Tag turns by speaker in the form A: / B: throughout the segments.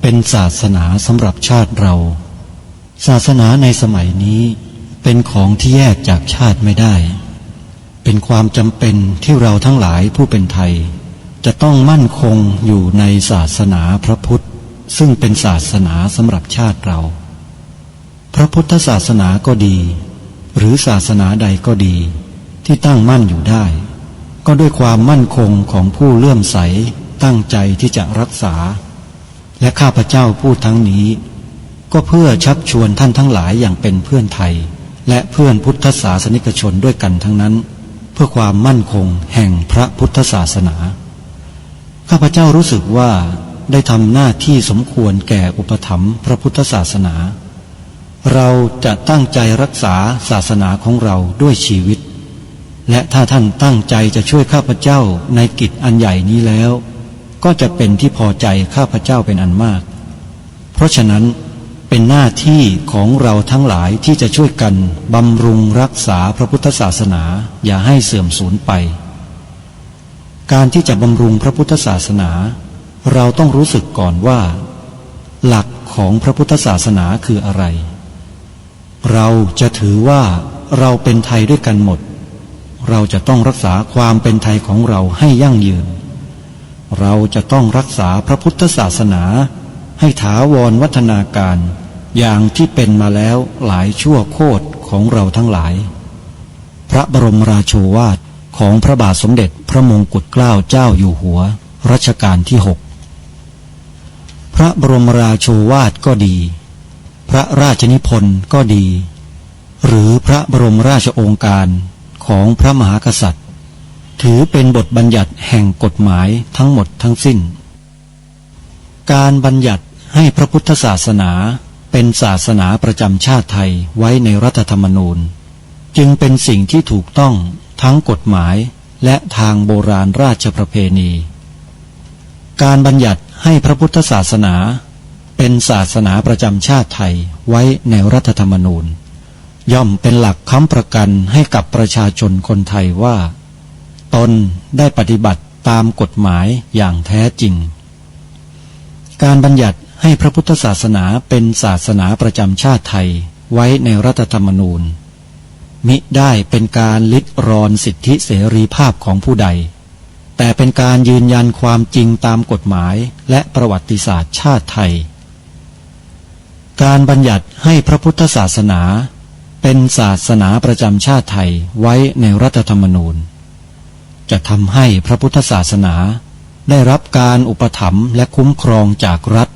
A: เป็นศาสนาสำหรับชาติเราศาสนาในสมัยนี้เป็นของที่แยกจากชาติไม่ได้เป็นความจำเป็นที่เราทั้งหลายผู้เป็นไทยจะต้องมั่นคงอยู่ในศาสนาพระพุทธซึ่งเป็นศาสนาสำหรับชาติเราพระพุทธศาสนาก็ดีหรือศาสนาใดก็ดีที่ตั้งมั่นอยู่ได้ก็ด้วยความมั่นคงของผู้เลื่อมใสตั้งใจที่จะรักษาและข้าพเจ้าพูดทั้งนี้ก็เพื่อชักชวนท่านทั้งหลายอย่างเป็นเพื่อนไทยและเพื่อนพุทธศาสนิกชนด้วยกันทั้งนั้นเพื่อความมั่นคงแห่งพระพุทธศาสนาข้าพเจ้ารู้สึกว่าได้ทำหน้าที่สมควรแก่อุปถัมภ์พระพุทธศาสนาเราจะตั้งใจรักษาศาสนาของเราด้วยชีวิตและถ้าท่านตั้งใจจะช่วยข้าพเจ้าในกิจอันใหญ่นี้แล้วก็จะเป็นที่พอใจข้าพเจ้าเป็นอันมากเพราะฉะนั้นเป็นหน้าที่ของเราทั้งหลายที่จะช่วยกันบำรุงรักษาพระพุทธศาสนาอย่าให้เสื่อมสูญไปการที่จะบำรุงพระพุทธศาสนาเราต้องรู้สึกก่อนว่าหลักของพระพุทธศาสนาคืออะไรเราจะถือว่าเราเป็นไทยด้วยกันหมดเราจะต้องรักษาความเป็นไทยของเราให้ยั่งยืนเราจะต้องรักษาพระพุทธศาสนาให้ถาวรวัฒนาการอย่างที่เป็นมาแล้วหลายชั่วโคตรของเราทั้งหลายพระบรมราโชวาทของพระบาทสมเด็จพระมงกุฎเกล้าเจ้าอยู่หัวรัชกาลที่ 6พระบรมราโชวาทก็ดีพระราชนิพนธ์ก็ดีหรือพระบรมราชโองการของพระมหากษัตริย์ถือเป็นบทบัญญัติแห่งกฎหมายทั้งหมดทั้งสิ้นการบัญญัติให้พระพุทธศาสนาเป็นศาสนาประจำชาติไทยไว้ในรัฐธรรมนูญจึงเป็นสิ่งที่ถูกต้องทั้งกฎหมายและทางโบราณราชประเพณีการบัญญัติให้พระพุทธศาสนาเป็นศาสนาประจำชาติไทยไว้ในรัฐธรรมนูญย่อมเป็นหลักค้ำประกันให้กับประชาชนคนไทยว่าตนได้ปฏิบัติตามกฎหมายอย่างแท้จริงการบัญญัติให้พระพุทธศาสนาเป็นศาสนาประจำชาติไทยไว้ในรัฐธรรมนูญมิได้เป็นการลิดรอนสิทธิเสรีภาพของผู้ใดแต่เป็นการยืนยันความจริงตามกฎหมายและประวัติศาสตร์ชาติไทยการบัญญัติให้พระพุทธศาสนาเป็นศาสนาประจำชาติไทยไว้ในรัฐธรรมนูญจะทำให้พระพุทธศาสนาได้รับการอุปถัมภ์และคุ้มครองจากรัฐ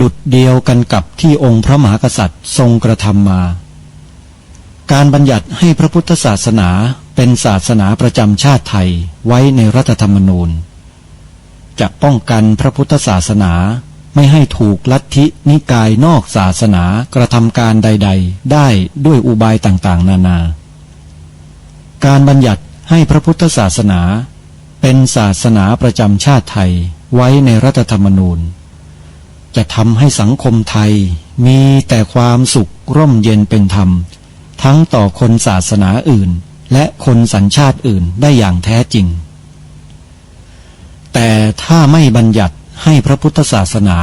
A: ดุจเดียวกันกับที่องค์พระมหากษัตริย์ทรงกระทำมาการบัญญัติให้พระพุทธศาสนาเป็นศาสนาประจำชาติไทยไว้ในรัฐธรรมนูญจะป้องกันพระพุทธศาสนาไม่ให้ถูกลัทธินิกายนอกศาสนากระทำการใดๆได้ด้วยอุบายต่างๆนานาการบัญญัติให้พระพุทธศาสนาเป็นศาสนาประจำชาติไทยไว้ในรัฐธรรมนูญจะทำให้สังคมไทยมีแต่ความสุขร่มเย็นเป็นธรรมทั้งต่อคนศาสนาอื่นและคนสัญชาติอื่นได้อย่างแท้จริงแต่ถ้าไม่บัญญัติให้พระพุทธศาสนา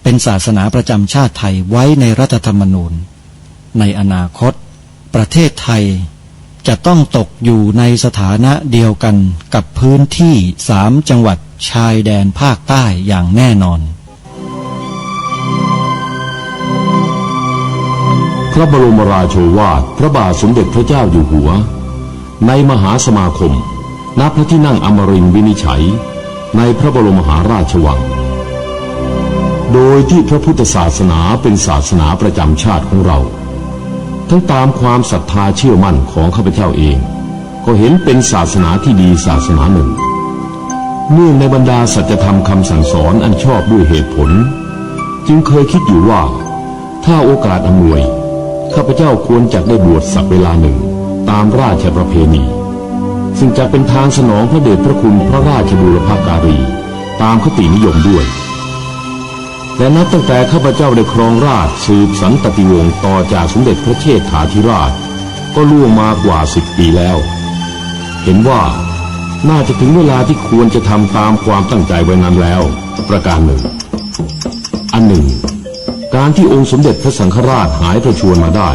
A: เป็นศาสนาประจำชาติไทยไว้ในรัฐธรรมนูญในอนาคตประเทศไทยจะต้องตกอยู่ในสถานะเดียวกันกับพื้นที่3 จังหวัดชายแดนภาคใต้อย่างแน่นอน
B: พระบรมราโชวาทพระบาทสมเด็จพระเจ้าอยู่หัวในมหาสมาคมณพระที่นั่งอมรินทร์วินิจฉัยในพระบรมมหาราชวังโดยที่พระพุทธศาสนาเป็นศาสนาประจำชาติของเราทั้งตามความศรัทธาเชื่อมั่นของข้าพเจ้าเองก็เห็นเป็นศาสนาที่ดีศาสนาหนึ่งเนื่องในบรรดาสัจธรรมคำสั่งสอนอันชอบด้วยเหตุผลจึงเคยคิดอยู่ว่าถ้าโอกาสอำนวยข้าพเจ้าควรจะได้บวชสักเวลาหนึ่งตามราชประเพณีซึ่งจะเป็นทางสนองพระเดชพระคุณพระราชบูรพาการีตามคตินิยมด้วยและนับตั้งแต่ข้าพเจ้าได้ครองราชย์สืบสันตติวงศ์ต่อจากสมเด็จพระเชษฐาธิราชก็ล่วงมากว่า10 ปีแล้วเห็นว่าน่าจะถึงเวลาที่ควรจะทำตามความตั้งใจไว้นั้นแล้วประการหนึ่งอันหนึ่ง การที่องค์สมเด็จพระสังฆราชหายประชวรมาได้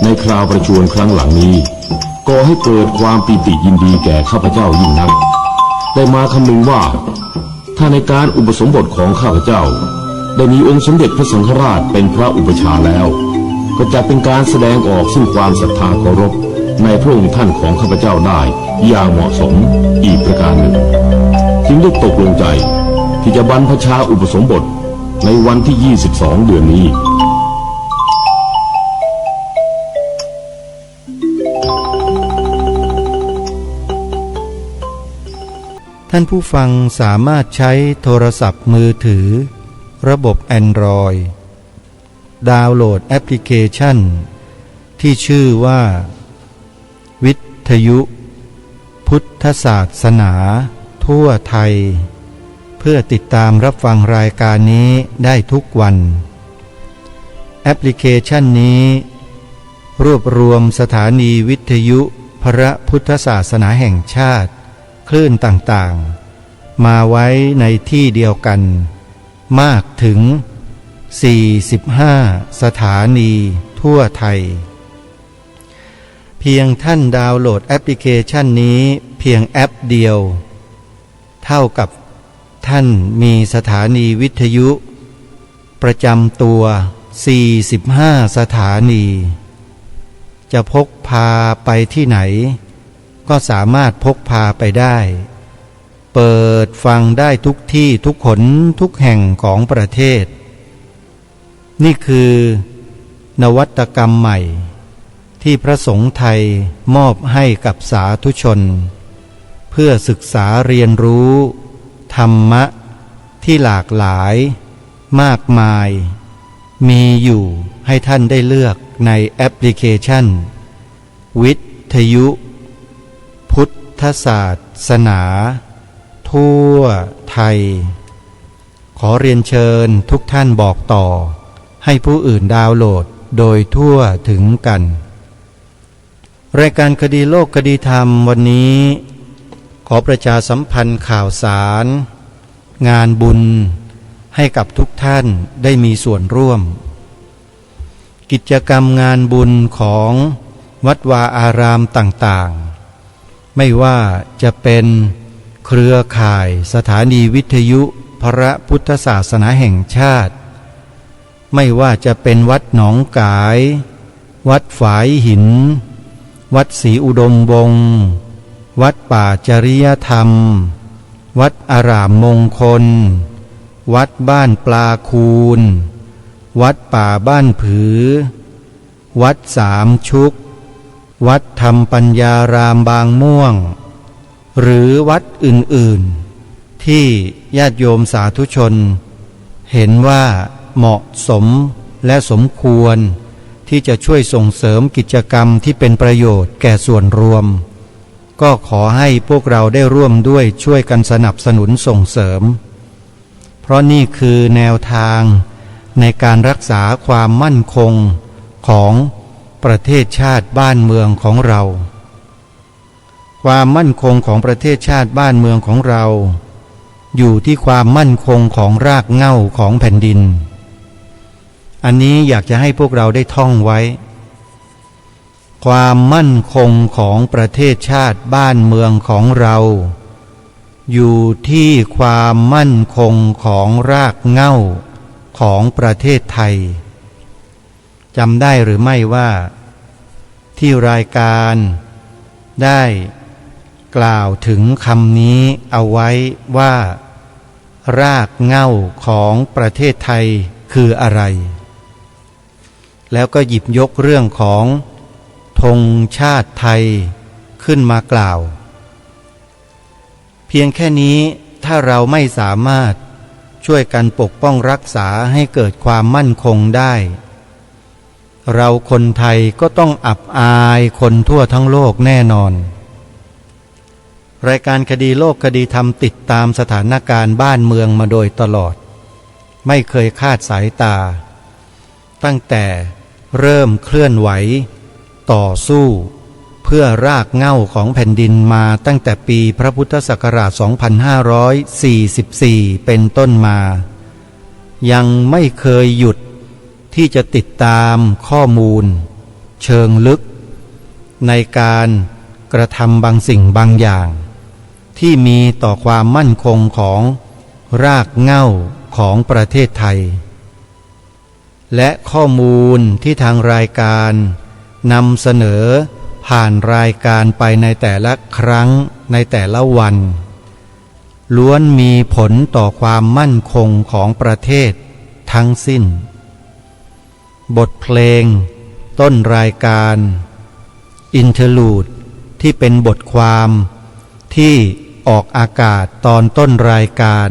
B: ในคราวประชวรครั้งหลังนี้ก่อให้เกิดความปีติยินดีแก่ข้าพเจ้ายิ่งนักได้มาคำนึงว่าถ้าในการอุปสมบทของข้าพเจ้าได้มีองค์สมเด็จพระสังฆราชเป็นพระอุปชฌาย์แล้วก็จะเป็นการแสดงออกซึ่งความศรัทธาเคารพในพระองค์ท่านของข้าพเจ้าได้อย่างเหมาะสมอีกประการหนึ่งจึงได้ตกลงใจที่จะบรรพชาอุปสมบทในวันที่ 22 เดือนนี้
A: ท่านผู้ฟังสามารถใช้โทรศัพท์มือถือระบบ Android ดาวน์โหลดแอปพลิเคชันที่ชื่อว่าวิทยุพุทธศาสนาทั่วไทยเพื่อติดตามรับฟังรายการนี้ได้ทุกวันแอปพลิเคชันนี้รวบรวมสถานีวิทยุพระพุทธศาสนาแห่งชาติคลื่นต่างๆมาไว้ในที่เดียวกันมากถึง45สถานีทั่วไทยเพียงท่านดาวน์โหลดแอปพลิเคชันนี้เพียงแอปเดียวเท่ากับท่านมีสถานีวิทยุประจำตัว45สถานีจะพกพาไปที่ไหนก็สามารถพกพาไปได้เปิดฟังได้ทุกที่ทุกหนทุกแห่งของประเทศนี่คือนวัตกรรมใหม่ที่พระสงฆ์ไทยมอบให้กับสาธุชนเพื่อศึกษาเรียนรู้ธรรมะที่หลากหลายมากมายมีอยู่ให้ท่านได้เลือกในแอปพลิเคชันวิทยุพุทธศาสนาทั่วไทยขอเรียนเชิญทุกท่านบอกต่อให้ผู้อื่นดาวน์โหลดโดยทั่วถึงกันรายการคดีโลกคดีธรรมวันนี้ขอประชาสัมพันธ์ข่าวสารงานบุญให้กับทุกท่านได้มีส่วนร่วมกิจกรรมงานบุญของวัดวาอารามต่างๆไม่ว่าจะเป็นเครือข่ายสถานีวิทยุพระพุทธศาสนาแห่งชาติไม่ว่าจะเป็นวัดหนองกายวัดฝายหินวัดศรีอุดมวงศ์วัดป่าจริยธรรมวัดอารามมงคลวัดบ้านปลาคูนวัดป่าบ้านผือวัดสามชุกวัดธรรมปัญญารามบางม่วงหรือวัดอื่นๆที่ญาติโยมสาธุชนเห็นว่าเหมาะสมและสมควรที่จะช่วยส่งเสริมกิจกรรมที่เป็นประโยชน์แก่ส่วนรวมก็ขอให้พวกเราได้ร่วมด้วยช่วยกันสนับสนุนส่งเสริมเพราะนี่คือแนวทางในการรักษาความมั่นคงของประเทศชาติบ้านเมืองของเราความมั่นคงของประเทศชาติบ้านเมืองของเราอยู่ที่ความมั่นคงของรากเหง้าของแผ่นดินอันนี้อยากจะให้พวกเราได้ท่องไว้ความมั่นคงของประเทศชาติบ้านเมืองของเราอยู่ที่ความมั่นคงของรากเหง้าของประเทศไทยจำได้หรือไม่ว่าที่รายการได้กล่าวถึงคำนี้เอาไว้ว่ารากเหง้าของประเทศไทยคืออะไรแล้วก็หยิบยกเรื่องของธงชาติไทยขึ้นมากล่าวเพียงแค่นี้ถ้าเราไม่สามารถช่วยกันปกป้องรักษาให้เกิดความมั่นคงได้เราคนไทยก็ต้องอับอายคนทั่วทั้งโลกแน่นอนรายการคดีโลกคดีธรรมติดตามสถานการณ์บ้านเมืองมาโดยตลอดไม่เคยคลาดสายตาตั้งแต่เริ่มเคลื่อนไหวต่อสู้เพื่อรากเหง้าของแผ่นดินมาตั้งแต่ปีพระพุทธศักราช 2544 เป็นต้นมายังไม่เคยหยุด ที่จะติดตามข้อมูลเชิงลึกในการกระทำบางสิ่งบางอย่างที่มีต่อความมั่นคงของรากเหง้าของประเทศไทยและข้อมูลที่ทางรายการนำเสนอผ่านรายการไปในแต่ละครั้งในแต่ละวันล้วนมีผลต่อความมั่นคงของประเทศทั้งสิ้นบทเพลงต้นรายการอินเทอร์ลูดที่เป็นบทความที่ออกอากาศตอนต้นรายการ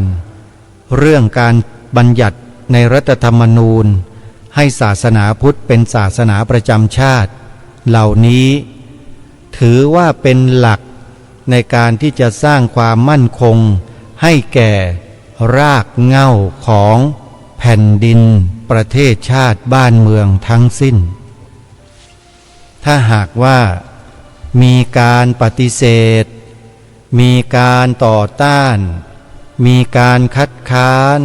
A: เรื่องการบัญญัติในรัฐธรรมนูญให้ศาสนาพุทธเป็นศาสนาประจำชาติเหล่านี้ถือว่าเป็นหลักในการที่จะสร้างความมั่นคงให้แก่รากเหง้าของแผ่นดินประเทศชาติบ้านเมืองทั้งสิ้นถ้าหากว่ามีการปฏิเสธมีการต่อต้านมีการคัดค้าน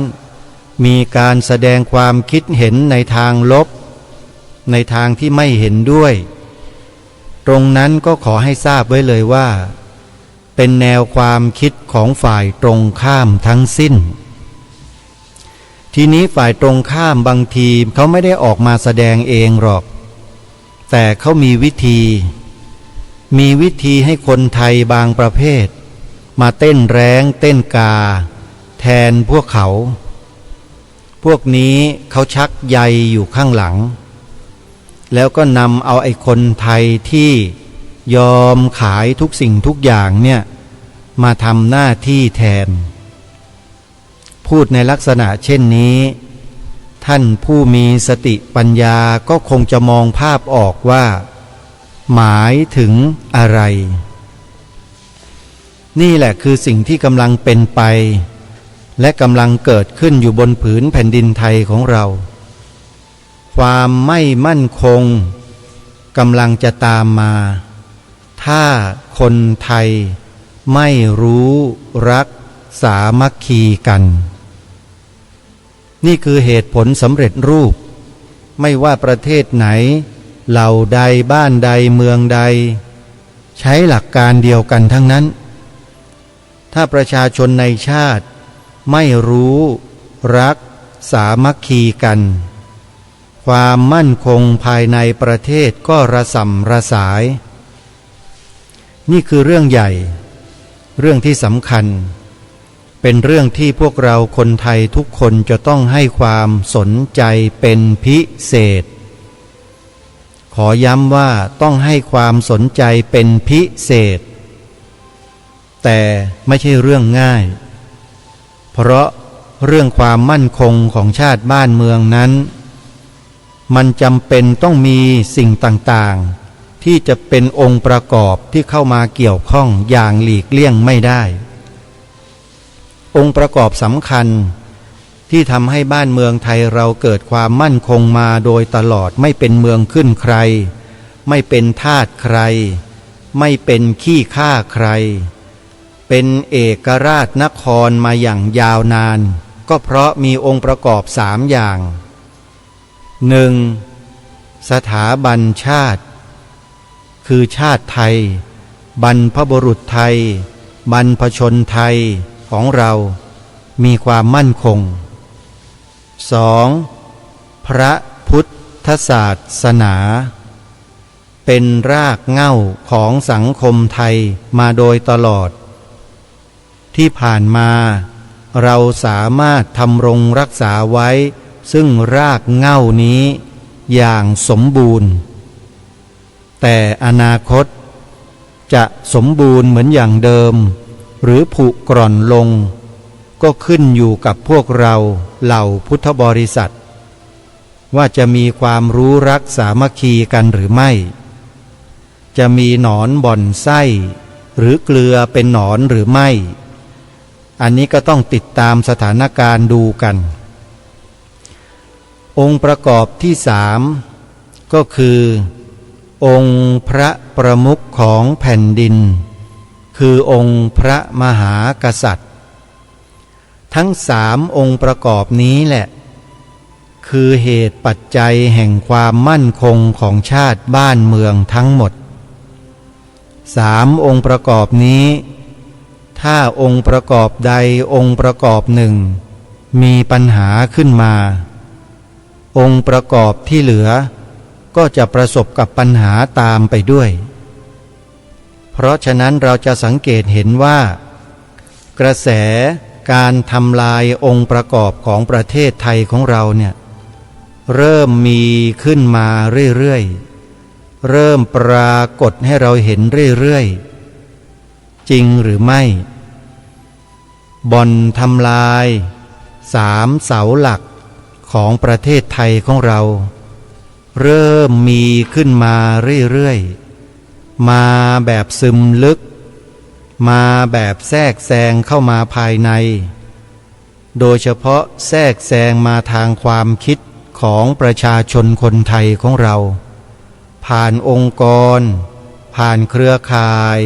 A: มีการแสดงความคิดเห็นในทางลบในทางที่ไม่เห็นด้วยตรงนั้นก็ขอให้ทราบไว้เลยว่าเป็นแนวความคิดของฝ่ายตรงข้ามทั้งสิ้นทีนี้ฝ่ายตรงข้ามบางทีเขาไม่ได้ออกมาแสดงเองหรอกแต่เขามีวิธีให้คนไทยบางประเภทมาเต้นแร้งเต้นกาแทนพวกเขาพวกนี้เขาชักใยอยู่ข้างหลังแล้วก็นำเอาไอ้คนไทยที่ยอมขายทุกสิ่งทุกอย่างเนี่ยมาทำหน้าที่แทนพูดในลักษณะเช่นนี้ท่านผู้มีสติปัญญาก็คงจะมองภาพออกว่าหมายถึงอะไรนี่แหละคือสิ่งที่กำลังเป็นไปและกำลังเกิดขึ้นอยู่บนผืนแผ่นดินไทยของเราความไม่มั่นคงกำลังจะตามมาถ้าคนไทยไม่รู้รักสามัคคีกันนี่คือเหตุผลสำเร็จรูปไม่ว่าประเทศไหนเหล่าใดบ้านใดเมืองใดใช้หลักการเดียวกันทั้งนั้นถ้าประชาชนในชาติไม่รู้รักสามัคคีกันความมั่นคงภายในประเทศก็ระส่ำระสายนี่คือเรื่องใหญ่เรื่องที่สำคัญเป็นเรื่องที่พวกเราคนไทยทุกคนจะต้องให้ความสนใจเป็นพิเศษขอย้ำว่าต้องให้ความสนใจเป็นพิเศษแต่ไม่ใช่เรื่องง่ายเพราะเรื่องความมั่นคงของชาติบ้านเมืองนั้นมันจำเป็นต้องมีสิ่งต่างๆที่จะเป็นองค์ประกอบที่เข้ามาเกี่ยวข้องอย่างหลีกเลี่ยงไม่ได้องค์ประกอบสำคัญที่ทำให้บ้านเมืองไทยเราเกิดความมั่นคงมาโดยตลอดไม่เป็นเมืองขึ้นใครไม่เป็นทาสใครไม่เป็นขี้ข้าใครเป็นเอกราชนครมาอย่างยาวนานก็เพราะมีองค์ประกอบ3 อย่าง 1. สถาบันชาติคือชาติไทยบรรพบุรุษไทยบรรพชนไทยของเรามีความมั่นคง 2. พระพุทธศาสนาเป็นรากเหง้าของสังคมไทยมาโดยตลอดที่ผ่านมาเราสามารถทำรงรักษาไว้ซึ่งรากเหง้านี้อย่างสมบูรณ์แต่อนาคตจะสมบูรณ์เหมือนอย่างเดิมหรือผุกร่อนลงก็ขึ้นอยู่กับพวกเราเหล่าพุทธบริษัทว่าจะมีความรู้รักสามัคคีกันหรือไม่จะมีหนอนบ่อนไส้หรือเกลือเป็นหนอนหรือไม่อันนี้ก็ต้องติดตามสถานการณ์ดูกันองค์ประกอบที่3ก็คือองค์พระประมุขของแผ่นดินคือองค์พระมหากษัตริย์ทั้ง3 องค์ประกอบนี้แหละ คือเหตุปัจจัยแห่งความมั่นคงของชาติบ้านเมืองทั้งหมด3องค์ประกอบนี้ถ้าองค์ประกอบใดองค์ประกอบหนึ่งมีปัญหาขึ้นมาองค์ประกอบที่เหลือก็จะประสบกับปัญหาตามไปด้วยเพราะฉะนั้นเราจะสังเกตเห็นว่ากระแสการทำลายองค์ประกอบของประเทศไทยของเราเนี่ยเริ่มมีขึ้นมาเรื่อยๆเริ่มปรากฏให้เราเห็นเรื่อยๆจริงหรือไม่บ่อนทำลาย3เสาหลักของประเทศไทยของเราเริ่มมีขึ้นมาเรื่อยๆมาแบบซึมลึกมาแบบแทรกแซงเข้ามาภายในโดยเฉพาะแทรกแซงมาทางความคิดของประชาชนคนไทยของเราผ่านองค์กรผ่านเครือข่าย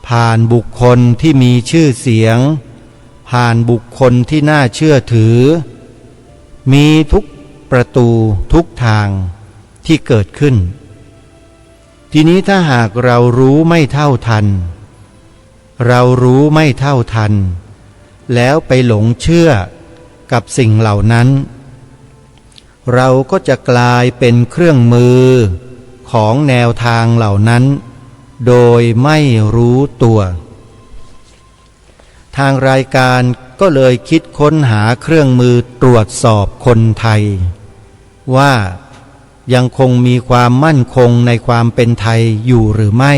A: ผ่านบุคคลที่มีชื่อเสียงผ่านบุคคลที่น่าเชื่อถือมีทุกประตูทุกทางที่เกิดขึ้นทีนี้ถ้าหากเรารู้ไม่เท่าทันแล้วไปหลงเชื่อกับสิ่งเหล่านั้นเราก็จะกลายเป็นเครื่องมือของแนวทางเหล่านั้นโดยไม่รู้ตัวทางรายการก็เลยคิดค้นหาเครื่องมือตรวจสอบคนไทยว่ายังคงมีความมั่นคงในความเป็นไทยอยู่หรือไม่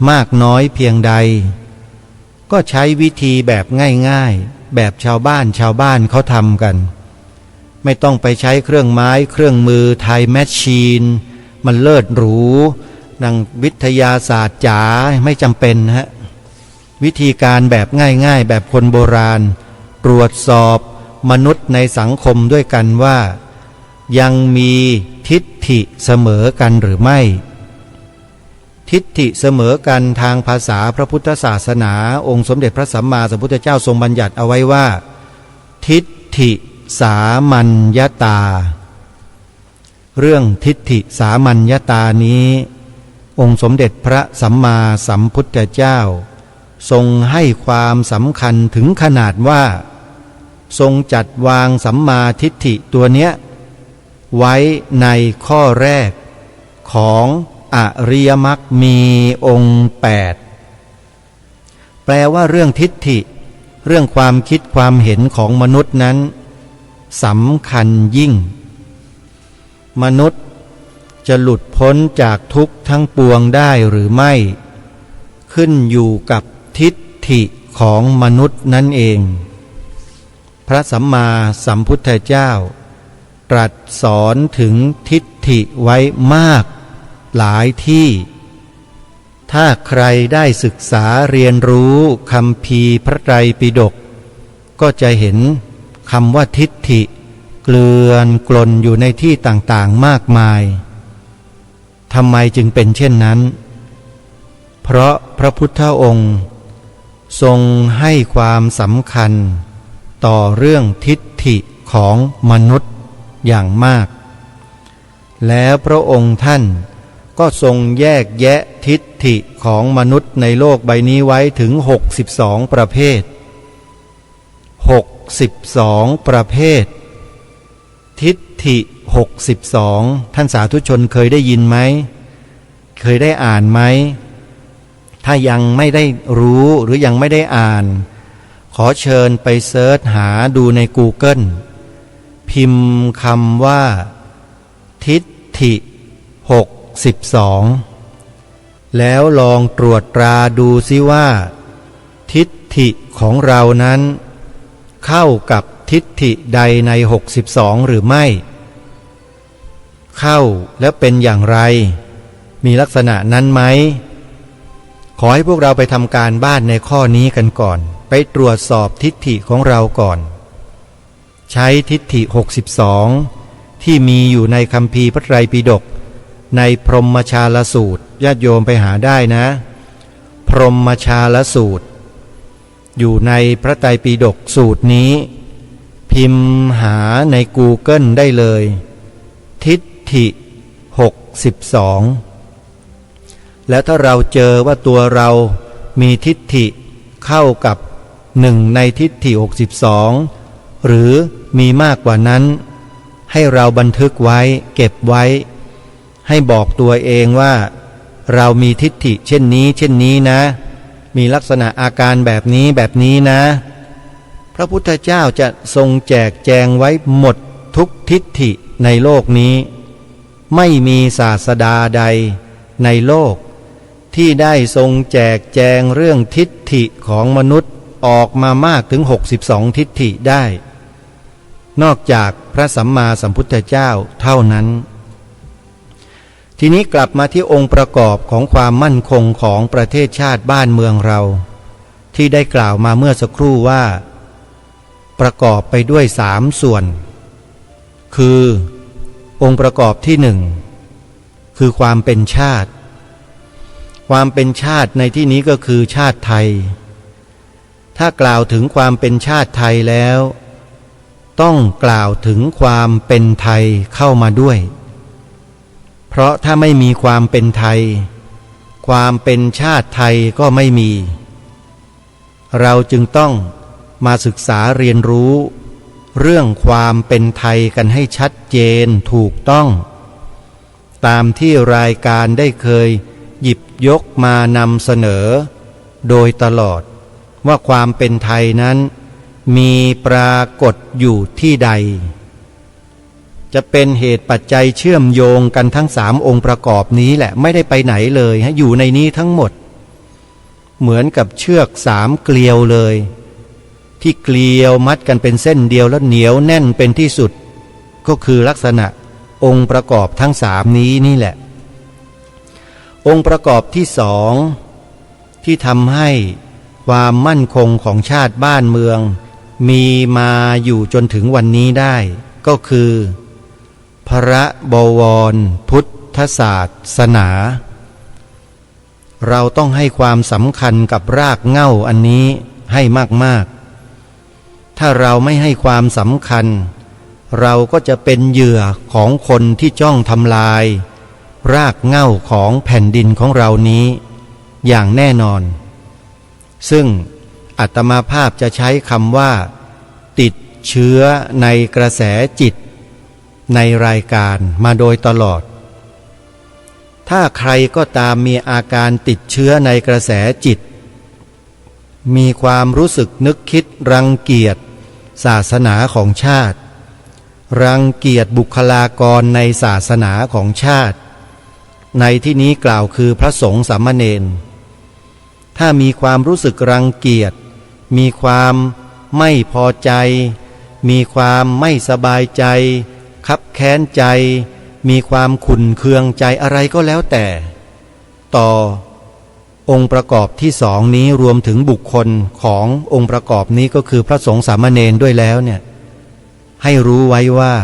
A: มากน้อยเพียงใดก็ใช้วิธีแบบง่ายๆแบบชาวบ้านเขาทำกันไม่ต้องไปใช้เครื่องไม้เครื่องมือไทยแมชชีนมันเลิศหรูดังวิทยาศาสตร์จ๋าไม่จำเป็นฮะวิธีการแบบง่ายๆแบบคนโบราณตรวจสอบมนุษย์ในสังคมด้วยกันว่ายังมีทิฏฐิเสมอกันหรือไม่ทิฏฐิเสมอกันทางภาษาพระพุทธศาสนาองค์สมเด็จพระสัมมาสัมพุทธเจ้าทรงบัญญัติเอาไว้ว่าทิฏฐิสามัญญตาเรื่องทิฏฐิสามัญญตานี้องค์สมเด็จพระสัมมาสัมพุทธเจ้าทรงให้ความสำคัญถึงขนาดว่าทรงจัดวางสัมมาทิฏฐิตัวเนี้ยไว้ในข้อแรกของอริยมรรคมีองค์8แปลว่าเรื่องทิฏฐิเรื่องความคิดความเห็นของมนุษย์นั้นสำคัญยิ่งมนุษย์จะหลุดพ้นจากทุกข์ทั้งปวงได้หรือไม่ขึ้นอยู่กับทิฏฐิของมนุษย์นั่นเองพระสัมมาสัมพุทธเจ้าตรัสสอนถึงทิฏฐิไว้มากหลายที่ถ้าใครได้ศึกษาเรียนรู้คัมภีร์พระไตรปิฎกก็จะเห็นคำว่าทิฏฐิเกลื่อนกลนอยู่ในที่ต่างๆมากมายทำไมจึงเป็นเช่นนั้นเพราะพระพุทธองค์ทรงให้ความสำคัญต่อเรื่องทิฏฐิของมนุษย์อย่างมากแล้วพระองค์ท่านก็ทรงแยกแยะทิฏฐิของมนุษย์ในโลกใบนี้ไว้ถึง62ประเภท62ประเภททิฏฐิ62ท่านสาธุชนเคยได้ยินไหมเคยได้อ่านไหมถ้ายังไม่ได้รู้หรือยังไม่ได้อ่านขอเชิญไปเสิร์ชหาดูใน Google พิมพ์คำว่าทิฏฐิ62แล้วลองตรวจตราดูซิว่าทิฏฐิของเรานั้นเข้ากับทิฏฐิใดใน62หรือไม่เข้าและเป็นอย่างไรมีลักษณะนั้นไหมขอให้พวกเราไปทำการบ้านในข้อนี้กันก่อนไปตรวจสอบทิฏฐิของเราก่อนใช้ทิฏฐิ62ที่มีอยู่ในคัมภีร์พระไตรปิฎกในพรหมชาลสูตรญาติโยมไปหาได้นะพรหมชาลสูตรอยู่ในพระไตรปิฎกสูตรนี้ พิมพ์หาใน Google ได้เลยทิฏฐิ62แล้วถ้าเราเจอว่าตัวเรามีทิฏฐิเข้ากับ1ในทิฏฐิ62หรือมีมากกว่านั้นให้เราบันทึกไว้เก็บไว้ให้บอกตัวเองว่าเรามีทิฏฐิเช่นนี้นะมีลักษณะอาการแบบนี้นะพระพุทธเจ้าจะทรงแจกแจงไว้หมดทุกทิฏฐิในโลกนี้ไม่มีศาสดาใดในโลกที่ได้ทรงแจกแจงเรื่องทิฏฐิของมนุษย์ออกมามากถึง62ทิฏฐิได้นอกจากพระสัมมาสัมพุทธเจ้าเท่านั้นทีนี้กลับมาที่องค์ประกอบของความมั่นคงของประเทศชาติบ้านเมืองเราที่ได้กล่าวมาเมื่อสักครู่ว่าประกอบไปด้วย3ส่วนคือองค์ประกอบที่1คือความเป็นชาติความเป็นชาติในที่นี้ก็คือชาติไทยถ้ากล่าวถึงความเป็นชาติไทยแล้วต้องกล่าวถึงความเป็นไทยเข้ามาด้วยเพราะถ้าไม่มีความเป็นไทยความเป็นชาติไทยก็ไม่มีเราจึงต้องมาศึกษาเรียนรู้เรื่องความเป็นไทยกันให้ชัดเจนถูกต้องตามที่รายการได้เคยหยิบยกมานำเสนอโดยตลอดว่าความเป็นไทยนั้นมีปรากฏอยู่ที่ใดจะเป็นเหตุปัจจัยเชื่อมโยงกันทั้ง3องค์ประกอบนี้แหละไม่ได้ไปไหนเลยอยู่ในนี้ทั้งหมดเหมือนกับเชือก3เกลียวเลยที่เกลียวมัดกันเป็นเส้นเดียวแล้วเหนียวแน่นเป็นที่สุดก็คือลักษณะองค์ประกอบทั้ง3นี้นี่แหละองค์ประกอบที่2ที่ทำให้ความมั่นคงของชาติบ้านเมืองมีมาอยู่จนถึงวันนี้ได้ก็คือพระบวรพุทธศาสนาเราต้องให้ความสำคัญกับรากเหง้าอันนี้ให้มากๆถ้าเราไม่ให้ความสำคัญเราก็จะเป็นเหยื่อของคนที่จ้องทำลายรากเหง้าของแผ่นดินของเรานี้อย่างแน่นอนซึ่งอาตมาภาพจะใช้คำว่าติดเชื้อในกระแสจิตในรายการมาโดยตลอดถ้าใครก็ตามมีอาการติดเชื้อในกระแสจิตมีความรู้สึกนึกคิดรังเกียจศาสนาของชาติรังเกียจบุคลากรในศาสนาของชาติในที่นี้กล่าวคือพระสงฆ์สามเณรถ้ามีความรู้สึกรังเกียจมีความไม่พอใจมีความไม่สบายใจคับแค้นใจมีความขุ่นเคืองใจอะไรก็แล้วแต่ต่อองค์ประกอบที่2นี้รวมถึงบุคคลขององค์ประกอบนี้ก็คือพระสงฆ์สามเณรด้วยแล้วเนี่ยให้รู้ไว้ว่า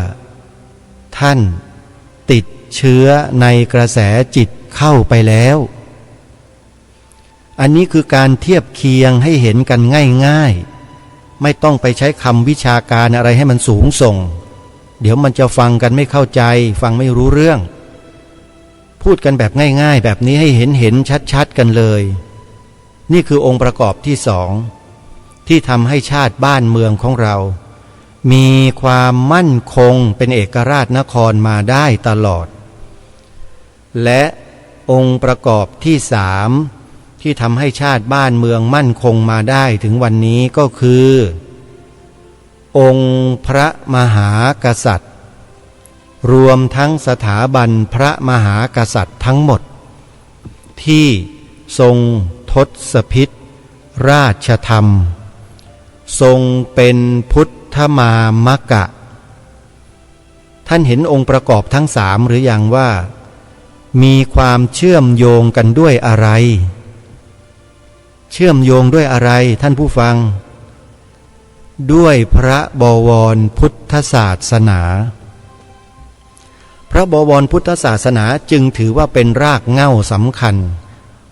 A: ท่านติดเชื้อในกระแสจิตเข้าไปแล้วอันนี้คือการเทียบเคียงให้เห็นกันง่ายๆไม่ต้องไปใช้คำวิชาการอะไรให้มันสูงส่งเดี๋ยวมันจะฟังกันไม่เข้าใจฟังไม่รู้เรื่องพูดกันแบบง่ายๆแบบนี้ให้เห็นชัดๆกันเลยนี่คือองค์ประกอบที่2ที่ทำให้ชาติบ้านเมืองของเรามีความมั่นคงเป็นเอกราชนครมาได้ตลอดและองค์ประกอบที่3ที่ทำให้ชาติบ้านเมืองมั่นคงมาได้ถึงวันนี้ก็คือองค์พระมหากษัตริย์รวมทั้งสถาบันพระมหากษัตริย์ทั้งหมดที่ทรงทศพิธราชธรรมทรงเป็นพุทธมามกะท่านเห็นองค์ประกอบทั้ง3หรือยังว่ามีความเชื่อมโยงกันด้วยอะไรเชื่อมโยงด้วยอะไรท่านผู้ฟังด้วยพระบวรพุทธศาสนาพระบวรพุทธศาสนาจึงถือว่าเป็นรากเหง้าสำคัญ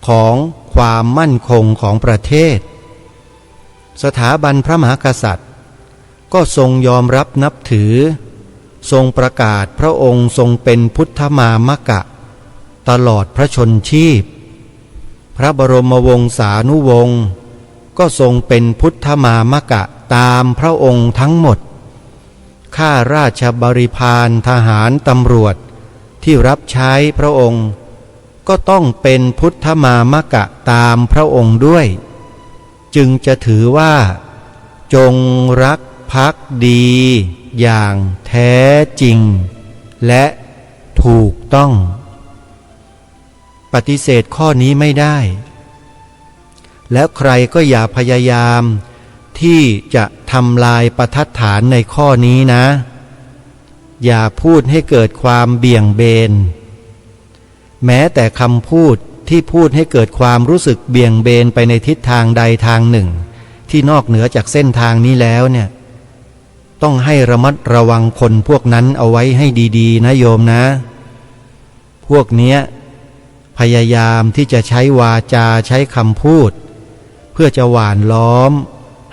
A: ของความมั่นคงของประเทศสถาบันพระมหากษัตริย์ ก็ทรงยอมรับนับถือทรงประกาศพระองค์ทรงเป็นพุทธมามกะตลอดพระชนชีพพระบรมวงศานุวงศ์ก็ทรงเป็นพุทธมามกะตามพระองค์ทั้งหมดข้าราชบริพารทหารตำรวจที่รับใช้พระองค์ก็ต้องเป็นพุทธมามกะตามพระองค์ด้วยจึงจะถือว่าจงรักภักดีอย่างแท้จริงและถูกต้องปฏิเสธข้อนี้ไม่ได้แล้วใครก็อย่าพยายามที่จะทำลายปทัฏฐานในข้อนี้นะอย่าพูดให้เกิดความเบี่ยงเบนแม้แต่คำพูดที่พูดให้เกิดความรู้สึกเบี่ยงเบนไปในทิศทางใดทางหนึ่งที่นอกเหนือจากเส้นทางนี้แล้วเนี่ยต้องให้ระมัดระวังคนพวกนั้นเอาไว้ให้ดีๆนะโยมนะพวกเนี้ยพยายามที่จะใช้วาจาใช้คำพูดเพื่อจะหว่านล้อม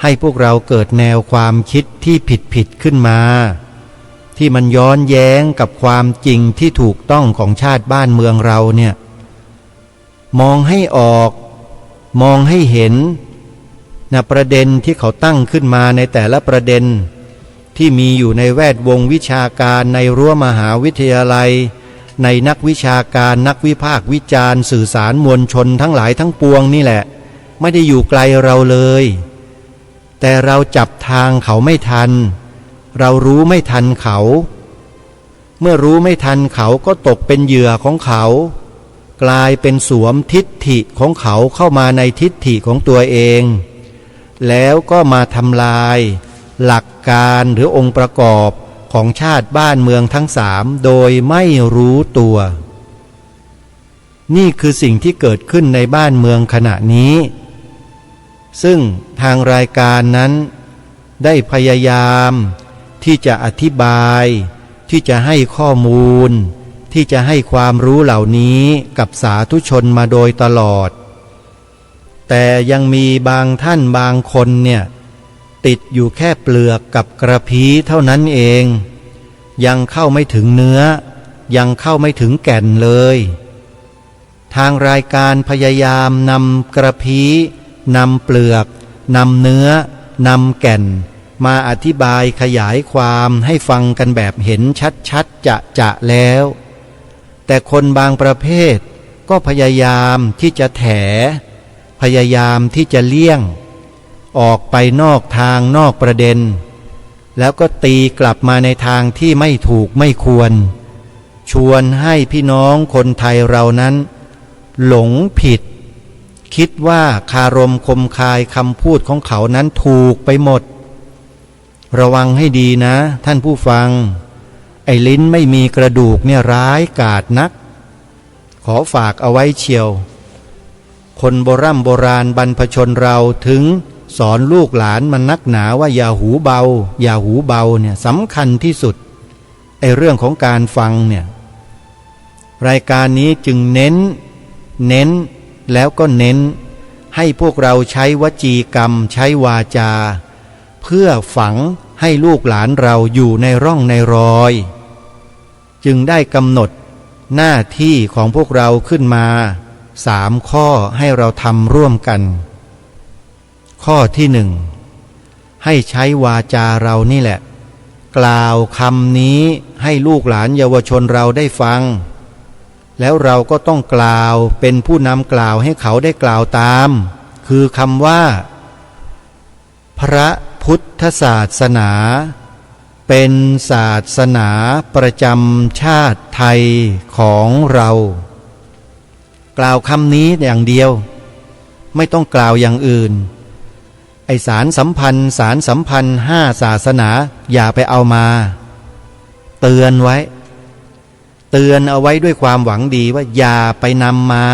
A: ให้พวกเราเกิดแนวความคิดที่ผิดขึ้นมาที่มันย้อนแย้งกับความจริงที่ถูกต้องของชาติบ้านเมืองเราเนี่ยมองให้ออกมองให้เห็นนะประเด็นที่เขาตั้งขึ้นมาในแต่ละประเด็นที่มีอยู่ในแวดวงวิชาการในรั้วมหาวิทยาลัยในนักวิชาการนักวิพากษ์วิจารณ์สื่อสารมวลชนทั้งหลายทั้งปวงนี่แหละไม่ได้อยู่ไกลเราเลยแต่เราจับทางเขาไม่ทันเรารู้ไม่ทันเขาเมื่อรู้ไม่ทันเขาก็ตกเป็นเหยื่อของเขากลายเป็นสวมทิฏฐิของเขาเข้ามาในทิฏฐิของตัวเองแล้วก็มาทำลายหลักการหรือองค์ประกอบของชาติบ้านเมืองทั้งสามโดยไม่รู้ตัวนี่คือสิ่งที่เกิดขึ้นในบ้านเมืองขณะนี้ซึ่งทางรายการนั้นได้พยายามที่จะอธิบายที่จะให้ข้อมูลที่จะให้ความรู้เหล่านี้กับสาธุชนมาโดยตลอดแต่ยังมีบางท่านบางคนเนี่ยติดอยู่แค่เปลือกกับกระพี้เท่านั้นเองยังเข้าไม่ถึงเนื้อยังเข้าไม่ถึงแก่นเลยทางรายการพยายามนำกระพี้นำเปลือกนำเนื้อนำแก่นมาอธิบายขยายความให้ฟังกันแบบเห็นชัดๆจะแล้วแต่คนบางประเภทก็พยายามที่จะแถพยายามที่จะเลี่ยงออกไปนอกทางนอกประเด็นแล้วก็ตีกลับมาในทางที่ไม่ถูกไม่ควรชวนให้พี่น้องคนไทยเรานั้นหลงผิดคิดว่าคารมคมคายคำพูดของเขานั้นถูกไปหมดระวังให้ดีนะท่านผู้ฟังไอ้ลิ้นไม่มีกระดูกเนี่ยร้ายกาจนักขอฝากเอาไว้เชียวคนโบราณบรรพชนเราถึงสอนลูกหลานมันนักหนาว่าอย่าหูเบาอย่าหูเบาเนี่ยสำคัญที่สุดไอ้เรื่องของการฟังเนี่ยรายการนี้จึงเน้นแล้วก็เน้นให้พวกเราใช้วจีกรรมใช้วาจาเพื่อฝังให้ลูกหลานเราอยู่ในร่องในรอยจึงได้กำหนดหน้าที่ของพวกเราขึ้นมา3 ข้อให้เราทำร่วมกันข้อที่1ให้ใช้วาจาเรานี่แหละกล่าวคำนี้ให้ลูกหลานเยาวชนเราได้ฟังแล้วเราก็ต้องกล่าวเป็นผู้นำกล่าวให้เขาได้กล่าวตามคือคำว่าพระพุทธศาสนาเป็นศาสนาประจำชาติไทยของเรากล่าวคำนี้อย่างเดียวไม่ต้องกล่าวอย่างอื่นไอสารสัมพันธ์5 ศาสนาอย่าไปเอามาเตือนไว้เตือนเอาไว้ด้วยความหวังดีว่าอย่าไปนำมา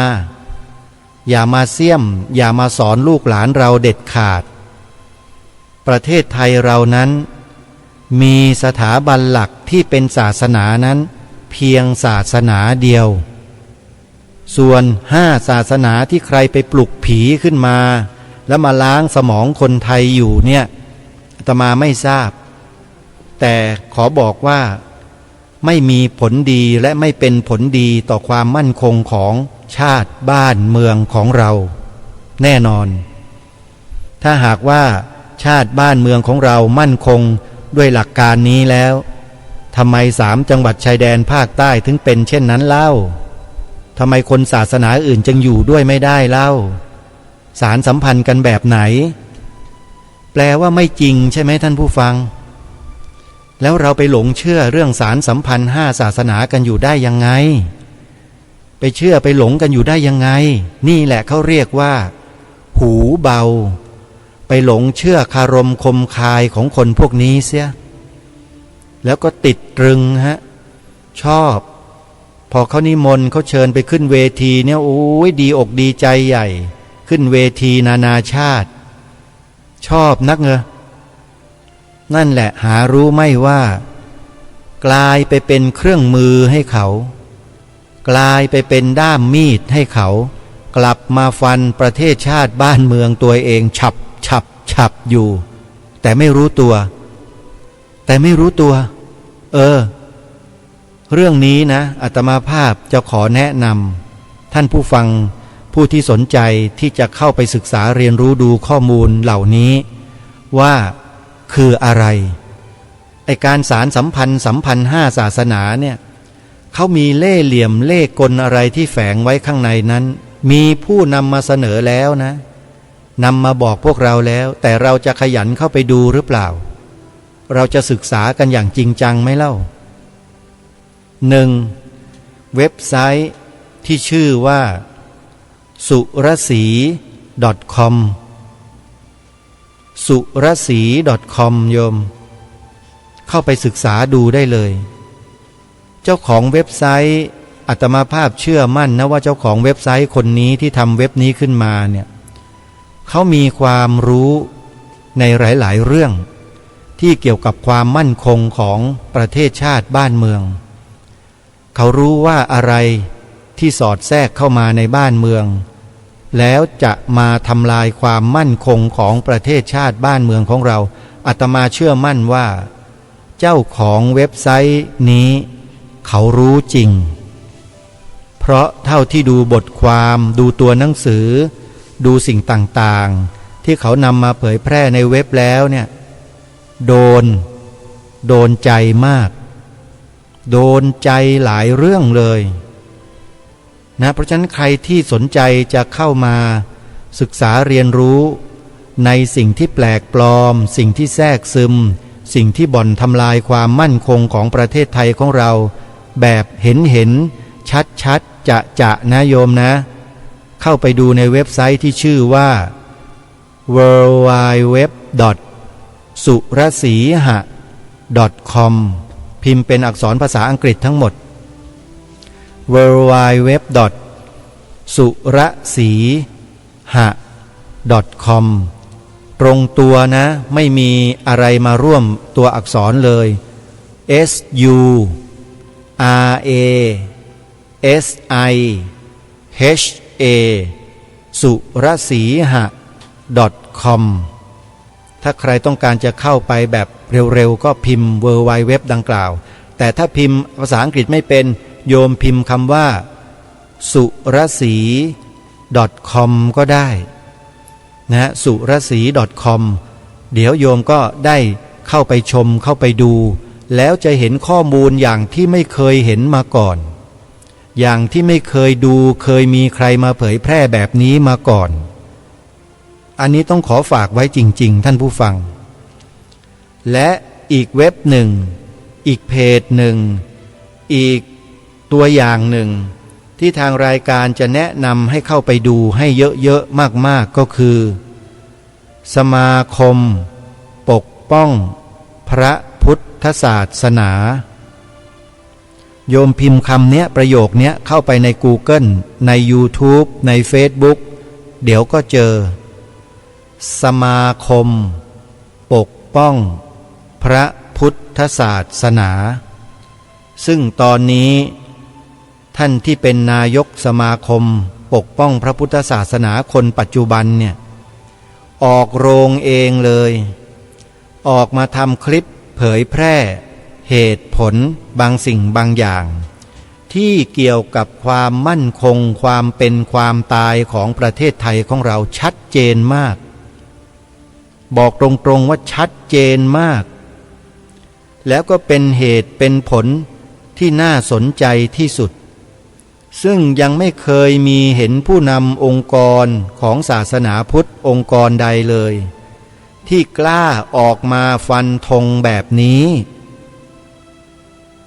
A: อย่ามาเสี่ยมอย่ามาสอนลูกหลานเราเด็ดขาดประเทศไทยเรานั้นมีสถาบันหลักที่เป็นศาสนานั้นเพียงศาสนาเดียวส่วน5 ศาสนาที่ใครไปปลุกผีขึ้นมาแล้วมาล้างสมองคนไทยอยู่เนี่ยอาตมาไม่ทราบ แต่ขอบอกว่าไม่มีผลดีและไม่เป็นผลดีต่อความมั่นคงของชาติบ้านเมืองของเราแน่นอนถ้าหากว่าชาติบ้านเมืองของเรามั่นคงด้วยหลักการนี้แล้วทำไม3 จังหวัดชายแดนภาคใต้ถึงเป็นเช่นนั้นเล่าทำไมคนศาสนาอื่นจึงอยู่ด้วยไม่ได้เล่าสารสัมพันธ์กันแบบไหนแปลว่าไม่จริงใช่ไหมท่านผู้ฟังแล้วเราไปหลงเชื่อเรื่องสารสัมพันธ์5 ศาสนากันอยู่ได้ยังไงไปเชื่อไปหลงกันอยู่ได้ยังไงนี่แหละเขาเรียกว่าหูเบาไปหลงเชื่อคารมคมคายของคนพวกนี้เสียแล้วก็ติดตรึงชอบพอเขานิมนต์เขาเชิญไปขึ้นเวทีเนี่ยโอ้ยดีอกดีใจใหญ่ขึ้นเวทีนานาชาติชอบนักนั่นแหละหารู้ไม่ว่ากลายไปเป็นเครื่องมือให้เขากลายไปเป็นด้ามมีดให้เขากลับมาฟันประเทศชาติบ้านเมืองตัวเองฉับอยู่แต่ไม่รู้ตัวเรื่องนี้นะอาตมาภาพจะขอแนะนำท่านผู้ฟังผู้ที่สนใจที่จะเข้าไปศึกษาเรียนรู้ดูข้อมูลเหล่านี้ว่าคืออะไรไอ้การสารสัมพันธ์5 ศาสนาเนี่ยเขามีเล่ห์เหลี่ยมเล่ห์กลอะไรที่แฝงไว้ข้างในนั้นมีผู้นำมาเสนอแล้วนะนำมาบอกพวกเราแล้วแต่เราจะขยันเข้าไปดูหรือเปล่าเราจะศึกษากันอย่างจริงจังไหมเล่า1. เว็บไซต์ที่ชื่อว่าสุรศรี .com สุรศรี .com โยมเข้าไปศึกษาดูได้เลยเจ้าของเว็บไซต์อาตมาภาพเชื่อมั่นนะว่าเจ้าของเว็บไซต์คนนี้ที่ทำเว็บนี้ขึ้นมาเนี่ยเขามีความรู้ในหลายๆเรื่องที่เกี่ยวกับความมั่นคงของประเทศชาติบ้านเมืองเขารู้ว่าอะไรที่สอดแทรกเข้ามาในบ้านเมืองแล้วจะมาทำลายความมั่นคงของประเทศชาติบ้านเมืองของเราอาตมาเชื่อมั่นว่าเจ้าของเว็บไซต์นี้เขารู้จริงเพราะเท่าที่ดูบทความดูตัวหนังสือดูสิ่งต่างๆที่เขานำมาเผยแพร่ในเว็บแล้วเนี่ยโดนใจมากโดนใจหลายเรื่องเลยนะเพราะฉะนั้นใครที่สนใจจะเข้ามาศึกษาเรียนรู้ในสิ่งที่แปลกปลอมสิ่งที่แทรกซึมสิ่งที่บ่อนทำลายความมั่นคงของประเทศไทยของเราแบบเห็นชัดจะนะโยมนะเข้าไปดูในเว็บไซต์ที่ชื่อว่า www.surasiha.com พิมพ์เป็นอักษรภาษาอังกฤษทั้งหมด www.surasiha.com ตรงตัวนะไม่มีอะไรมาร่วมตัวอักษรเลย surasiha สุรศรีหะ .com ถ้าใครต้องการจะเข้าไปแบบเร็วๆก็พิมพ์ www ดังกล่าวแต่ถ้าพิมพ์ภาษาอังกฤษไม่เป็นโยมพิมพ์คำว่าสุรศรี .com ก็ได้นะสุรศรี .com เดี๋ยวโยมก็ได้เข้าไปชมเข้าไปดูแล้วจะเห็นข้อมูลอย่างที่ไม่เคยเห็นมาก่อนอย่างที่ไม่เคยดูเคยมีใครมาเผยแพร่แบบนี้มาก่อนอันนี้ต้องขอฝากไว้จริงๆท่านผู้ฟังและอีกเว็บหนึ่งอีกเพจหนึ่งอีกตัวอย่างหนึ่งที่ทางรายการจะแนะนำให้เข้าไปดูให้เยอะๆมากๆก็คือสมาคมปกป้องพระพุทธศาสนาโยมพิมพ์คำเนี้ยประโยคเนี้ยเข้าไปใน Google ใน YouTube ใน Facebook เดี๋ยวก็เจอสมาคมปกป้องพระพุทธศาสนาซึ่งตอนนี้ท่านที่เป็นนายกสมาคมปกป้องพระพุทธศาสนาคนปัจจุบันเนี่ยออกโรงเองเลยออกมาทำคลิป
C: เผยแพร่เหตุผลบางสิ่งบางอย่างที่เกี่ยวกับความมั่นคงความเป็นความตายของประเทศไทยของเราชัดเจนมากบอกตรงๆว่าชัดเจนมากแล้วก็เป็นเหตุเป็นผลที่น่าสนใจที่สุดซึ่งยังไม่เคยมีเห็นผู้นำองค์กรของศาสนาพุทธองค์กรใดเลยที่กล้าออกมาฟันธงแบบนี้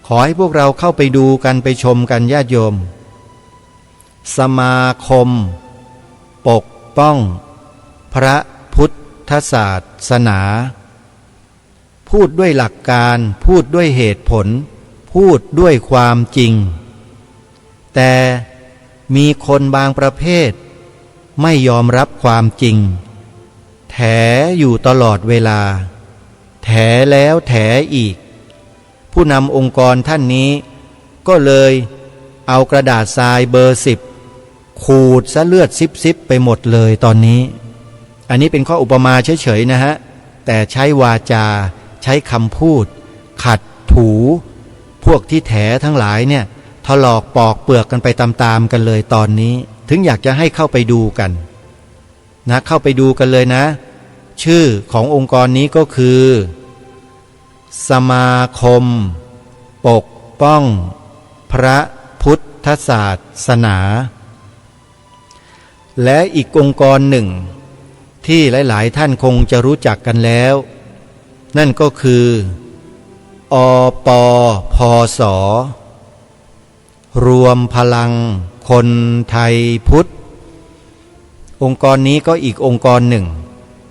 C: ขอให้พวกเราเข้าไปดูกันไปชมกันญาติโยมสมาคมปกป้องพระพุทธศาสนาพูดด้วยหลักการพูดด้วยเหตุผลพูดด้วยความจริงแต่มีคนบางประเภทไม่ยอมรับความจริงแถอยู่ตลอดเวลาแถแล้วแถอีกผู้นำองค์กรท่านนี้ก็เลยเอากระดาษทรายเบอร์10ขูดซะเลือดซิบๆไปหมดเลยตอนนี้อันนี้เป็นข้ออุปมาเฉยๆนะฮะแต่ใช้วาจาใช้คำพูดขัดถูพวกที่แถทั้งหลายเนี่ยถลอกปอกเปลือกกันไปตามๆกันเลยตอนนี้ถึงอยากจะให้เข้าไปดูกันนะเข้าไปดูกันเลยนะชื่อขององค์กรนี้ก็คือสมาคมปกป้องพระพุทธศาสนาและอีกองค์กรหนึ่งที่หลายๆท่านคงจะรู้จักกันแล้วนั่นก็คืออปพสรวมพลังคนไทยพุทธองค์กรนี้ก็อีกองค์กรหนึ่ง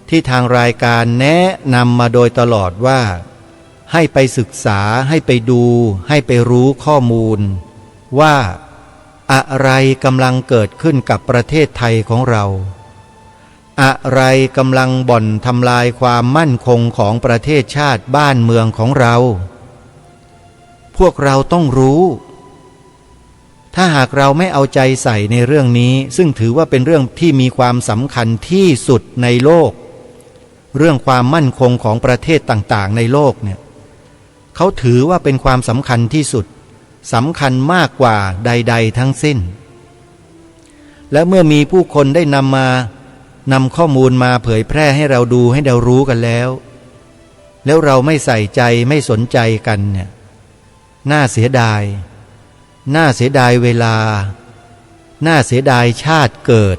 C: ที่ทางรายการแนะนำมาโดยตลอดว่าให้ไปศึกษาให้ไปดูให้ไปรู้ข้อมูลว่าอะไรกำลังเกิดขึ้นกับประเทศไทยของเราอะไรกำลังบ่อนทำลายความมั่นคงของประเทศชาติบ้านเมืองของเราพวกเราต้องรู้ถ้าหากเราไม่เอาใจใส่ในเรื่องนี้ซึ่งถือว่าเป็นเรื่องที่มีความสำคัญที่สุดในโลกเรื่องความมั่นคงของประเทศต่างๆในโลกเนี่ยเขาถือว่าเป็นความสำคัญที่สุดสำคัญมากกว่าใดๆทั้งสิ้นและเมื่อมีผู้คนได้นำข้อมูลมาเผยแพร่ให้เราดูให้เรารู้กันแล้วเราไม่ใส่ใจไม่สนใจกันเนี่ยน่าเสียดายน่าเสียดายเวลาน่าเสียดายชาติเกิด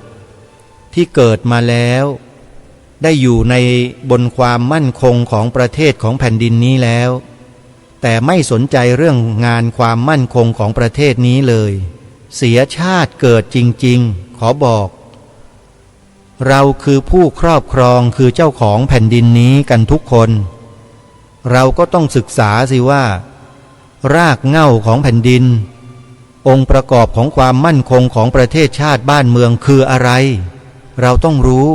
C: ที่เกิดมาแล้วได้อยู่ในบนความมั่นคงของประเทศของแผ่นดินนี้แล้วแต่ไม่สนใจเรื่องงานความมั่นคงของประเทศนี้เลยเสียชาติเกิดจริงๆขอบอกเราคือผู้ครอบครองคือเจ้าของแผ่นดินนี้กันทุกคนเราก็ต้องศึกษาสิว่ารากเหง้าของแผ่นดินองค์ประกอบของความมั่นคงของประเทศชาติบ้านเมืองคืออะไรเราต้องรู้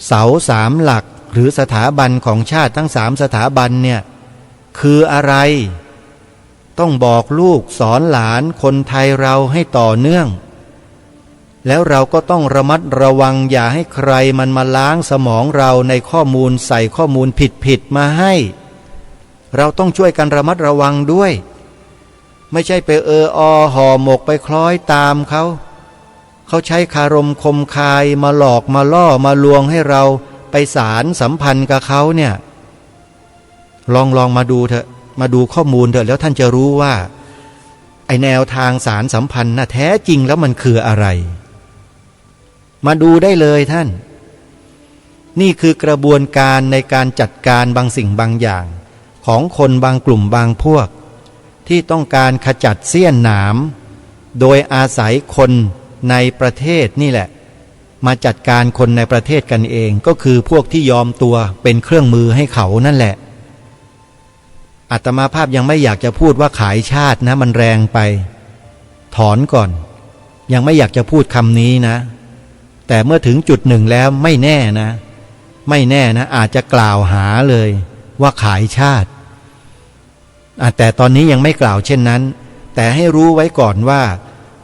C: เสาสามหลักหรือสถาบันของชาติทั้ง3สถาบันเนี่ยคืออะไรต้องบอกลูกสอนหลานคนไทยเราให้ต่อเนื่องแล้วเราก็ต้องระมัดระวังอย่าให้ใครมันมาล้างสมองเราในข้อมูลใส่ข้อมูลผิดมาให้เราต้องช่วยกันระมัดระวังด้วยไม่ใช่ไปห่อหมกไปคล้อยตามเขาใช้คารมคมคายมาหลอกมาล่อมาลวงให้เราไปสารสัมพันธ์กับเขาเนี่ยลองมาดูเถอะมาดูข้อมูลเถอะแล้วท่านจะรู้ว่าไอแนวทางสารสัมพันธ์น่ะแท้จริงแล้วมันคืออะไรมาดูได้เลยท่านนี่คือกระบวนการในการจัดการบางสิ่งบางอย่างของคนบางกลุ่มบางพวกที่ต้องการขจัดเสี้ยนหนามโดยอาศัยคนในประเทศนี่แหละมาจัดการคนในประเทศกันเองก็คือพวกที่ยอมตัวเป็นเครื่องมือให้เขานั่นแหละอาตมาภาพยังไม่อยากจะพูดว่าขายชาตินะมันแรงไปถอนก่อนยังไม่อยากจะพูดคำนี้นะแต่เมื่อถึงจุดหนึ่งแล้วไม่แน่นะอาจจะกล่าวหาเลยว่าขายชาติแต่ตอนนี้ยังไม่กล่าวเช่นนั้นแต่ให้รู้ไว้ก่อนว่า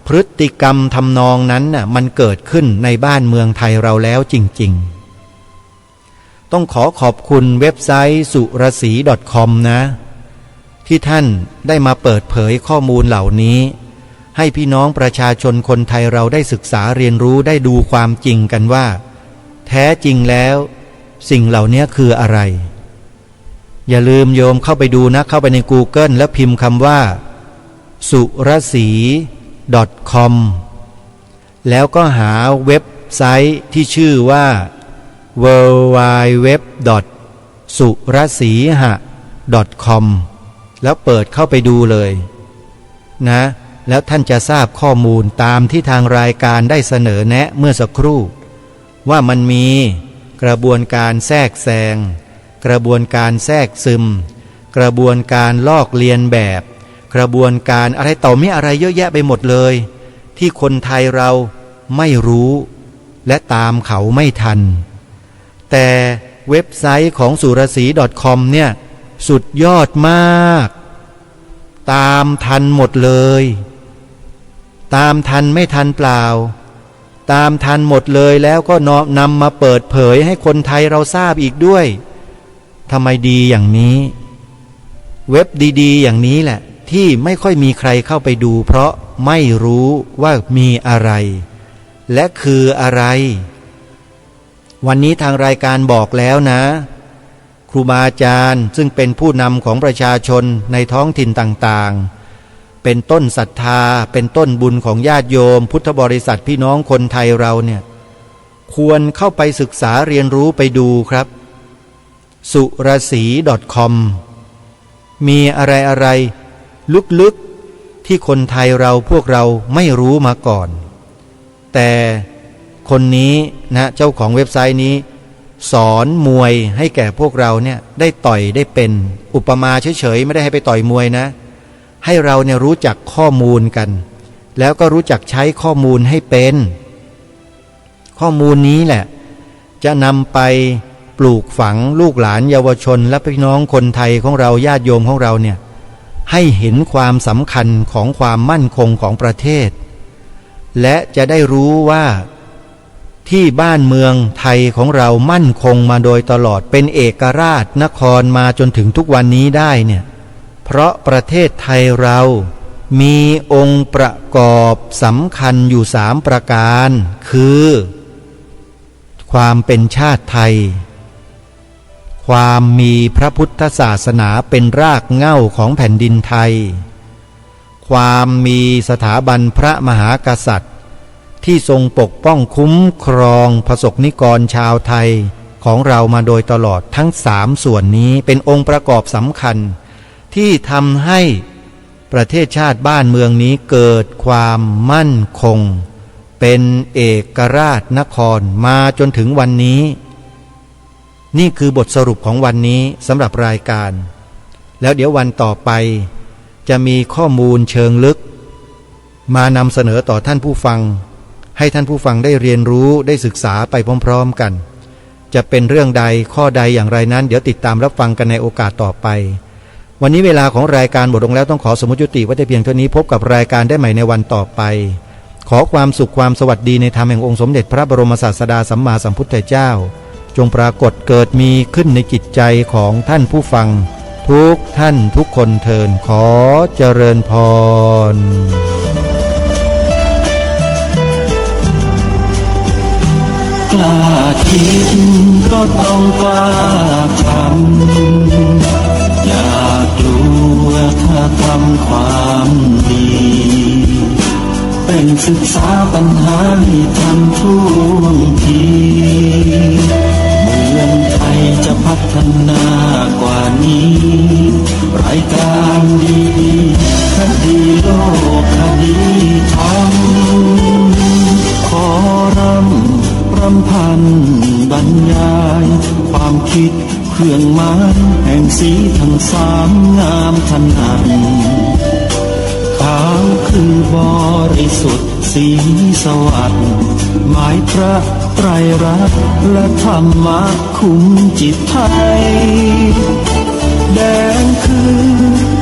C: พฤติกรรมทำนองนั้นน่ะมันเกิดขึ้นในบ้านเมืองไทยเราแล้วจริง ต้องขอบคุณเว็บไซต์สุรศรี .com นะที่ท่านได้มาเปิดเผยข้อมูลเหล่านี้ให้พี่น้องประชาชนคนไทยเราได้ศึกษาเรียนรู้ได้ดูความจริงกันว่าแท้จริงแล้วสิ่งเหล่านี้คืออะไรอย่าลืมโยมเข้าไปดูนะเข้าไปใน Google แล้วพิมพ์คำว่าสุรศรี .com แล้วก็หาเว็บไซต์ที่ชื่อว่า www.surasiha.com แล้วเปิดเข้าไปดูเลยนะแล้วท่านจะทราบข้อมูลตามที่ทางรายการได้เสนอแนะเมื่อสักครู่ว่ามันมีกระบวนการแทรกแซงกระบวนการแทรกซึมกระบวนการลอกเลียนแบบกระบวนการอะไรต่อมีอะไรเยอะแยะไปหมดเลยที่คนไทยเราไม่รู้และตามเขาไม่ทันแต่เว็บไซต์ของสุรศรี .com เนี่ยสุดยอดมากตามทันหมดเลยตามทันไม่ทันเปล่าตามทันหมดเลยแล้วก็นำมาเปิดเผยให้คนไทยเราทราบอีกด้วยทำไมดีอย่างนี้เว็บดีๆอย่างนี้แหละที่ไม่ค่อยมีใครเข้าไปดูเพราะไม่รู้ว่ามีอะไรและคืออะไรวันนี้ทางรายการบอกแล้วนะครูบาอาจารย์ซึ่งเป็นผู้นำของประชาชนในท้องถิ่นต่างๆเป็นต้นศรัทธาเป็นต้นบุญของญาติโยมพุทธบริษัทพี่น้องคนไทยเราเนี่ยควรเข้าไปศึกษาเรียนรู้ไปดูครับสุรศรี .com มีอะไรลึกๆที่คนไทยเราพวกเราไม่รู้มาก่อนแต่คนนี้นะเจ้าของเว็บไซต์นี้สอนมวยให้แก่พวกเราเนี่ยได้ต่อยได้เป็นอุปมาเฉยๆไม่ได้ให้ไปต่อยมวยนะให้เราเนี่ยรู้จักข้อมูลกันแล้วก็รู้จักใช้ข้อมูลให้เป็นข้อมูลนี้แหละจะนำไปปลูกฝังลูกหลานเยาวชนและพี่น้องคนไทยของเราญาติโยมของเราเนี่ยให้เห็นความสำคัญของความมั่นคงของประเทศและจะได้รู้ว่าที่บ้านเมืองไทยของเรามั่นคงมาโดยตลอดเป็นเอกราชนครมาจนถึงทุกวันนี้ได้เนี่ยเพราะประเทศไทยเรามีองค์ประกอบสำคัญอยู่3ประการคือความเป็นชาติไทยความมีพระพุทธศาสนาเป็นรากเหง้าของแผ่นดินไทยความมีสถาบันพระมหากษัตริย์ที่ทรงปกป้องคุ้มครองประสบนิกรชาวไทยของเรามาโดยตลอดทั้ง3ส่วนนี้เป็นองค์ประกอบสำคัญที่ทำให้ประเทศชาติบ้านเมืองนี้เกิดความมั่นคงเป็นเอกราชนครมาจนถึงวันนี้นี่คือบทสรุปของวันนี้สำหรับรายการแล้วเดี๋ยววันต่อไปจะมีข้อมูลเชิงลึกมานำเสนอต่อท่านผู้ฟังให้ท่านผู้ฟังได้เรียนรู้ได้ศึกษาไปพร้อมๆกันจะเป็นเรื่องใดข้อใดอย่างไรนั้นเดี๋ยวติดตามรับฟังกันในโอกาสต่อไปวันนี้เวลาของรายการหมดลงแล้วต้องขอสมมุติยุติไว้แต่เพียงเท่านี้พบกับรายการได้ใหม่ในวันต่อไปขอความสุขความสวัสดีในธรรมแห่งองค์สมเด็จพระบรมศาสดาสัมมาสัมพุทธเจ้าจงปรากฏเกิดมีขึ้นในจิตใจของท่านผู้ฟังทุกท่านทุกคนเทินขอเจริญพร
A: กล้าคิดก็ต้องกล้าทำอย่ากลัวถ้าทำความดีเป็นศึกษาปัญหาให้ทันท่วงทีเมืองไทยจะพัฒนากว่านี้รายการดีๆคดีโลกคดีธรรมขอรำพันบรรยายความคิดเครื่องหมายแห่งสีทั้ง3งามถนัดขาวคือบริสุทธิ์สีสวัสดิ์หมายพระไตรรัตน์และธรรมะคุ้มจิตไทยแดงคือ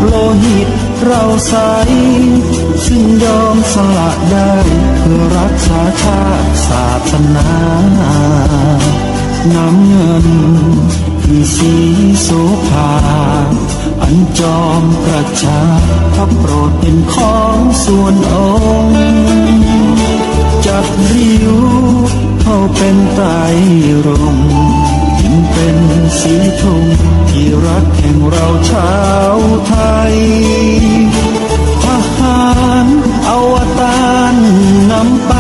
A: โลหิตเราใสซึ่งยอมสละได้เพื่อรักษาชาติศาสนาข น้ำเงินคือสีโสภาอันจอมประชาพระโปรดเป็นของส่วนองค์จัดริ้วเข้าเป็นไตรรงค์จึงเป็นสีธงที่รักแห่งเราชาวไทยทหารอวตารนำไป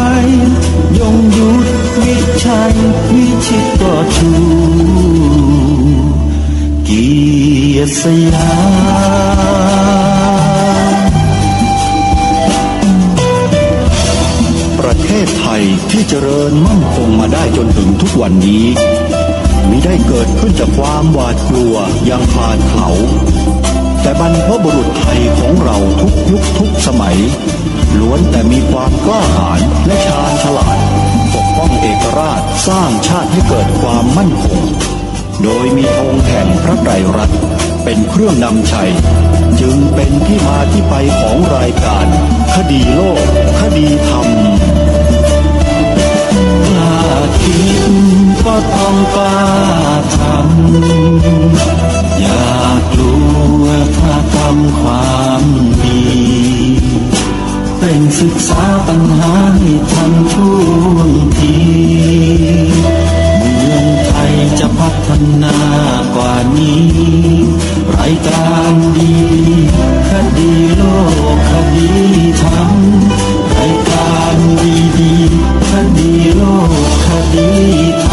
A: ยงยุทธวิชัยวิชิตก็ชูเกียรติสยาม ประเทศไทยที่เจริญมั่นคงมาได้จนถึงทุกวันนี้มิได้เกิดขึ้นจากความหวาดกลัวอย่างคลาดเขาแต่บรรพบุรุษไทยของเราทุกยุคทุกสมัยล้วนแต่มีความกล้าหาญและชาญฉลาดปกป้องเอกราชสร้างชาติให้เกิดความมั่นคงโดยมีธงแห่งพระไตรรัตน์เป็นเครื่องนำชัยจึงเป็นที่มาที่ไปของรายการคดีโลกคดีธรรมกล้าคิดก็ต้องกล้าทำอย่ากลัวถ้าทำความดีเร่งศึกษาปัญหาให้ทันท่วงทีเมืองไทยจะพัฒนากว่านี้รายการดีคดีโลกคดีธรรมรายการดีคดีโลกคดีธรรม